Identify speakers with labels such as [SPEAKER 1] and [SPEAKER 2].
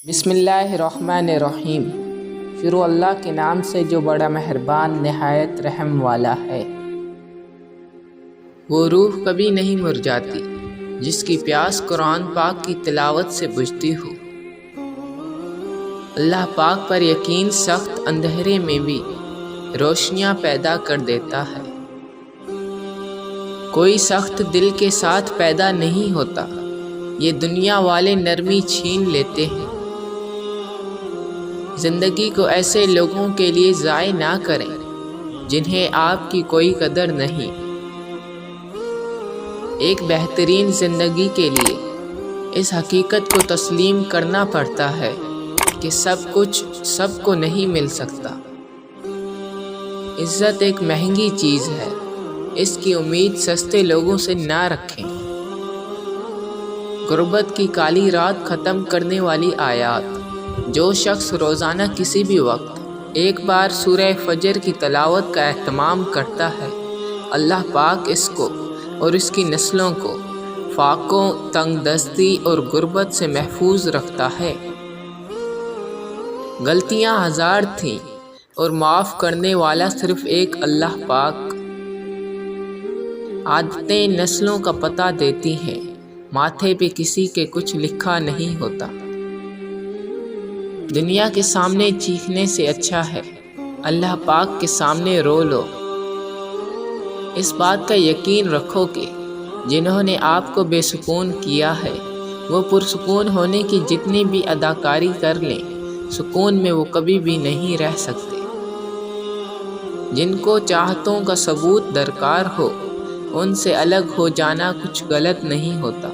[SPEAKER 1] بسم اللہ الرحمن الرحیم۔ شروع اللہ کے نام سے جو بڑا مہربان نہایت رحم والا ہے۔ وہ روح کبھی نہیں مرجھاتی جس کی پیاس قرآن پاک کی تلاوت سے بجھتی ہو۔ اللہ پاک پر یقین سخت اندھیرے میں بھی روشنیاں پیدا کر دیتا ہے۔ کوئی سخت دل کے ساتھ پیدا نہیں ہوتا، یہ دنیا والے نرمی چھین لیتے ہیں۔ زندگی کو ایسے لوگوں کے لیے ضائع نہ کریں جنہیں آپ کی کوئی قدر نہیں۔ ایک بہترین زندگی کے لیے اس حقیقت کو تسلیم کرنا پڑتا ہے کہ سب کچھ سب کو نہیں مل سکتا۔ عزت ایک مہنگی چیز ہے، اس کی امید سستے لوگوں سے نہ رکھیں۔ غربت کی کالی رات ختم کرنے والی آیات۔ جو شخص روزانہ کسی بھی وقت ایک بار سورہ فجر کی تلاوت کا اہتمام کرتا ہے، اللہ پاک اس کو اور اس کی نسلوں کو فاقوں، تنگ دستی اور غربت سے محفوظ رکھتا ہے۔ غلطیاں ہزار تھیں اور معاف کرنے والا صرف ایک اللہ پاک۔ عادتیں نسلوں کا پتہ دیتی ہیں، ماتھے پہ کسی کے کچھ لکھا نہیں ہوتا۔ دنیا کے سامنے چیخنے سے اچھا ہے اللہ پاک کے سامنے رو لو۔ اس بات کا یقین رکھو کہ جنہوں نے آپ کو بے سکون کیا ہے وہ پرسکون ہونے کی جتنی بھی اداکاری کر لیں، سکون میں وہ کبھی بھی نہیں رہ سکتے۔ جن کو چاہتوں کا ثبوت درکار ہو، ان سے الگ ہو جانا کچھ غلط نہیں ہوتا۔